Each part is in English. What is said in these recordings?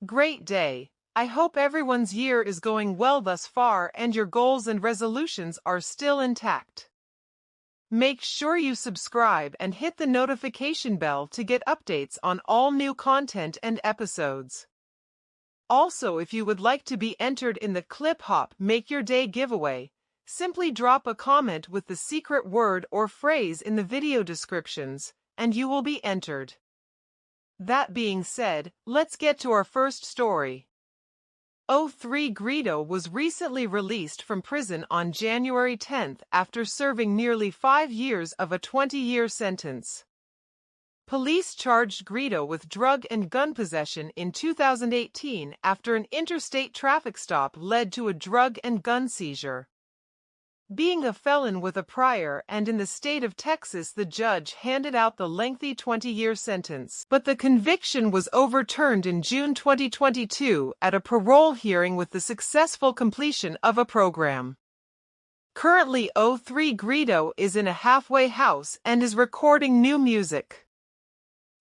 Great day. I hope everyone's year is going well thus far and your goals and resolutions are still intact. Make sure you subscribe and hit the notification bell to get updates on all new content and episodes. Also, if you would like to be entered in the Clip Hop Make Your Day giveaway, simply drop a comment with the secret word or phrase in the video descriptions, and you will be entered. That being said, let's get to our first story. GREEDO was recently released from prison on January 10th after serving nearly 5 years of a 20-year sentence. Police charged GREEDO with drug and gun possession in 2018 after an interstate traffic stop led to a drug and gun seizure. Being a felon with a prior and in the state of Texas, the judge handed out the lengthy 20-year sentence, but the conviction was overturned in June 2022 at a parole hearing with the successful completion of a program. Currently, GREEDO is in a halfway house and is recording new music.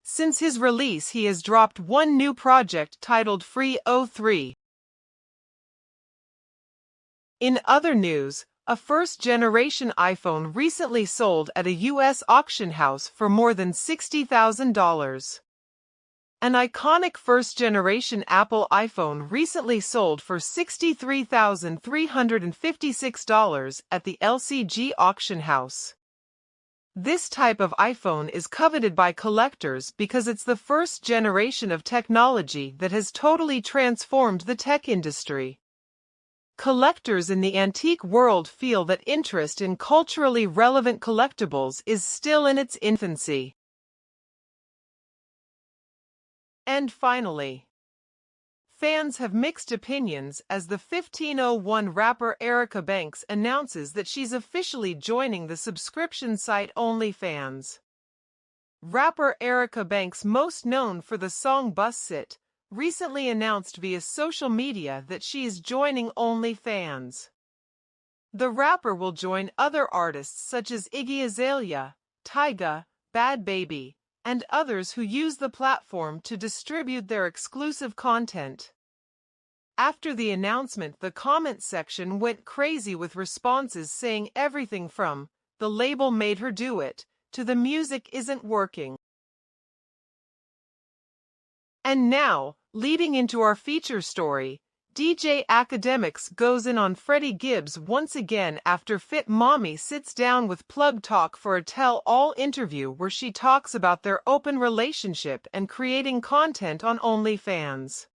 Since his release, he has dropped one new project titled Free 03. In other news, a first-generation iPhone recently sold at a U.S. auction house for more than $60,000. An iconic first-generation Apple iPhone recently sold for $63,356 at the LCG auction house. This type of iPhone is coveted by collectors because it's the first generation of technology that has totally transformed the tech industry. Collectors in the antique world feel that interest in culturally relevant collectibles is still in its infancy. And finally, fans have mixed opinions as the 1501 rapper Erica Banks announces that she's officially joining the subscription site OnlyFans. Rapper Erica Banks, most known for the song Bus Sit, recently announced via social media that she is joining OnlyFans. The rapper will join other artists such as Iggy Azalea, Tyga, Bad Baby, and others who use the platform to distribute their exclusive content. After the announcement, the comment section went crazy with responses saying everything from "the label made her do it" to "the music isn't working." And now, leading into our feature story, DJ Academics goes in on Freddie Gibbs once again after MAMI sits down with Plug Talk for a tell-all interview where she talks about their open relationship and creating content on OnlyFans.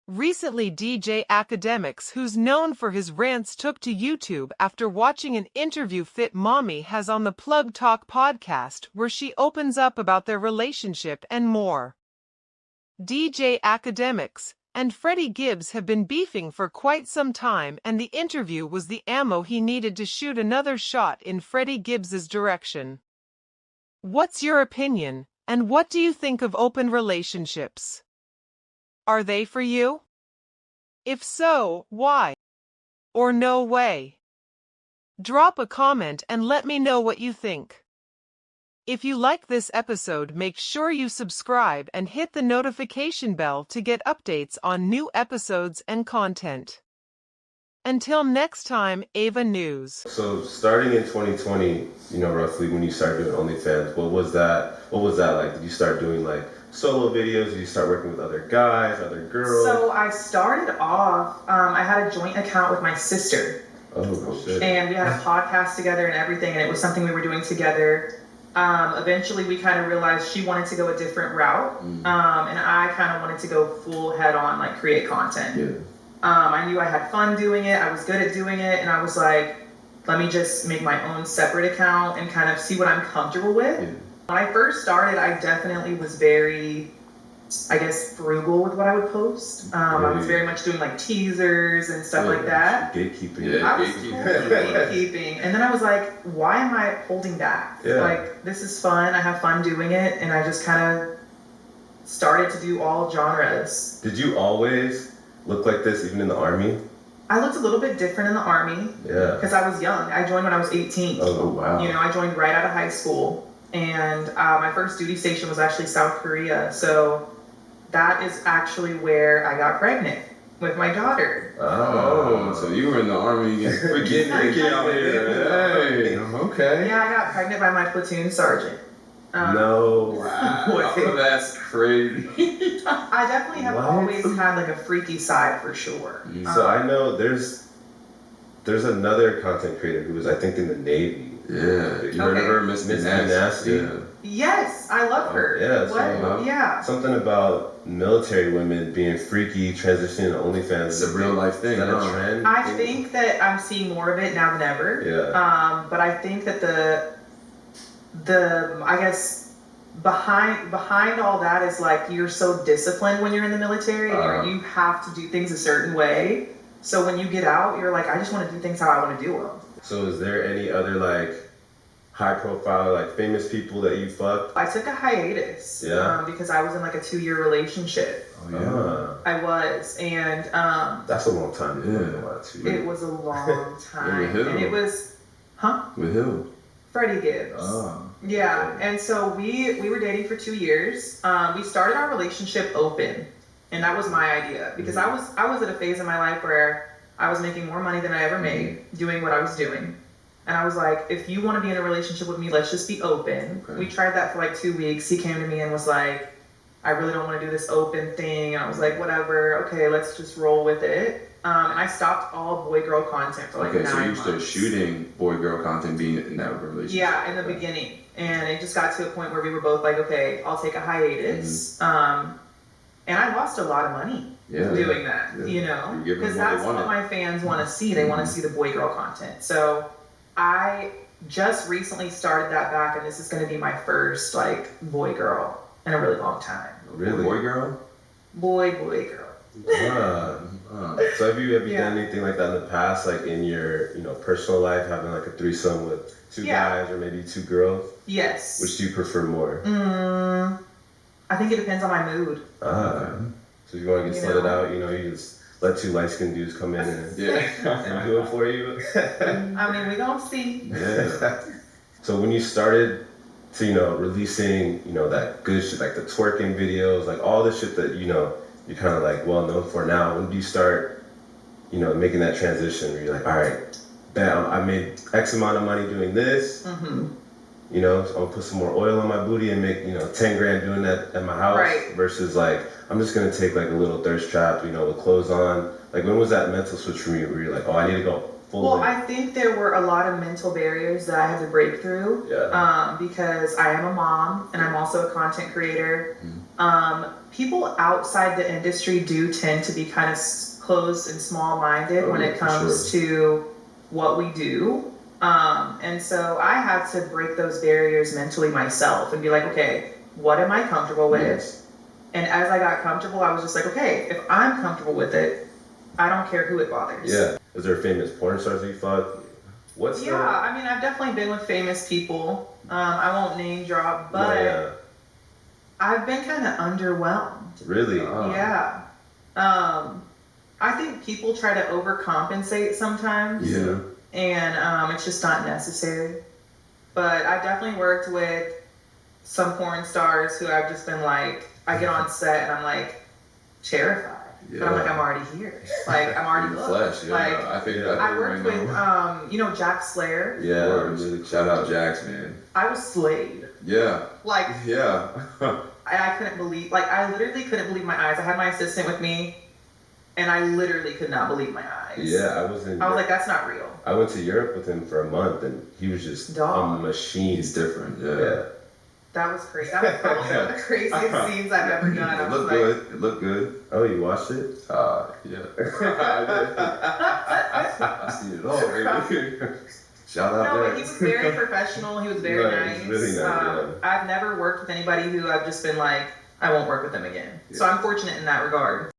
Recently, DJ Academics, who's known for his rants, took to YouTube after watching an interview MAMI has on the Plug Talk podcast where she opens up about their relationship and more. DJ Academics and Freddie Gibbs have been beefing for quite some time, and the interview was the ammo he needed to shoot another shot in Freddie Gibbs's direction. What's your opinion, and what do you think of open relationships? Are they for you? If so, why? Or no way? Drop a comment and let me know what you think. If you like this episode, make sure you subscribe and hit the notification bell to get updates on new episodes and content. Until next time, Ava News. So starting in 2020, roughly when you started doing OnlyFans, what was that like? Did you start doing like solo videos? Did you start working with other guys, other girls? So I started off, I had a joint account with my sister. Oh, shit. And we had a podcast together and everything, and it was something we were doing together. Eventually we kind of realized she wanted to go a different route, and I kind of wanted to go full head on, like create content. Yeah. I knew I had fun doing it, I was good at doing it, and I was like, let me just make my own separate account and kind of see what I'm comfortable with. Yeah. When I first started, I definitely was very, frugal with what I would post. I was very much doing like teasers and stuff like that. Gatekeeping. Yeah, I was gatekeeping. And then I was like, why am I holding back? Yeah. Like, this is fun. I have fun doing it. And I just kind of started to do all genres. Did you always look like this even in the Army? I looked a little bit different in the Army. Yeah. Because I was young. I joined when I was 18. Oh, wow. I joined right out of high school. And my first duty station was actually South Korea. So that is actually where I got pregnant with my daughter. Oh, so you were in the army getting freaky out here. Hey, okay. Yeah, I got pregnant by my platoon sergeant. No. Wow, that's crazy. I definitely have What? always had like a freaky side for sure. So I know there's another content creator who was, I think, in the Navy. Yeah, you heard of her, Miss Nasty? Yeah. Yes, I love her. Yeah, What? so, Yeah. something about military women being freaky, transitioning to OnlyFans. It's a real life thing. Is that a trend? I think that I'm seeing more of it now than ever. Yeah. But I think that the I guess behind all that is like you're so disciplined when you're in the military and you have to do things a certain way. So when you get out, you're like, I just want to do things how I want to do them. So is there any other like high profile, like famous people that you fucked? I took a hiatus because I was in like a 2-year relationship. Oh, yeah. I was, and That's a long time. Yeah. it was a long time, with who? and it was, With who? Freddie Gibbs. Oh. Yeah, and so we were dating for 2 years. We started our relationship open, and that was my idea because I was at a phase in my life where I was making more money than I ever made doing what I was doing. And I was like, if you want to be in a relationship with me, let's just be open. Okay. We tried that for like 2 weeks. He came to me and was like, I really don't want to do this open thing. And I was like, whatever. Okay, let's just roll with it. And I stopped all boy-girl content for like 9 months. Okay, so you started shooting boy-girl content being in that relationship. Yeah, in the beginning. And it just got to a point where we were both like, okay, I'll take a hiatus. And I lost a lot of money doing that, you know? Because that's what my fans want to see. They want to see the boy-girl content. So I just recently started that back, and this is going to be my first like boy-girl in a really long time. Really? Boy-girl? Boy-girl. So have you done anything like that in the past, like in your personal life, having like a threesome with 2 guys or maybe 2 girls? Yes. Which do you prefer more? I think it depends on my mood. So you want to get slutted out, you just let 2 light-skinned dudes come in and do it for you? I mean, we gonna see. Yeah. So when you started to, releasing, that good shit, like the twerking videos, like all the shit that, you're kind of like well known for now, when do you start, making that transition where you're like, all right, bam, I made X amount of money doing this, so I'm gonna put some more oil on my booty and make, 10 grand doing that at my house versus like, I'm just gonna take like a little thirst trap, with clothes on. Like when was that mental switch for you where you're like, oh, I need to go full Well, I think there were a lot of mental barriers that I had to break through because I am a mom and I'm also a content creator. People outside the industry do tend to be kind of closed and small-minded when it comes to what we do. And so I had to break those barriers mentally myself and be like, okay, what am I comfortable with? And as I got comfortable, I was just like, okay, if I'm comfortable with it, I don't care who it bothers. Yeah. Is there famous porn stars that you fuck? I mean, I've definitely been with famous people. I won't name drop, but I've been kind of underwhelmed. Really? Yeah. I think people try to overcompensate sometimes. Yeah. And it's just not necessary. But I've definitely worked with some porn stars who I've just been like, I get on set and I'm like terrified. But I'm like, I'm already here. Like, I'm already booked. Flesh, Like, I think I worked with, Jack Slayer. Yeah. Really shout out Jax, man. I was slayed. Yeah. Like, yeah. I couldn't believe, I literally couldn't believe my eyes. I had my assistant with me, and I literally could not believe my eyes. Yeah, I was like, that's not real. I went to Europe with him for a month, and he was just a machine. He's different, yeah. That was crazy. That was probably one of the craziest scenes I've ever done. It looked good. It looked good. Oh, you watched it? Yeah. I see it all, baby. Shout out No, but he was very professional. He was very nice. He was really nice. I've never worked with anybody who I've just been like, I won't work with them again. So I'm fortunate in that regard.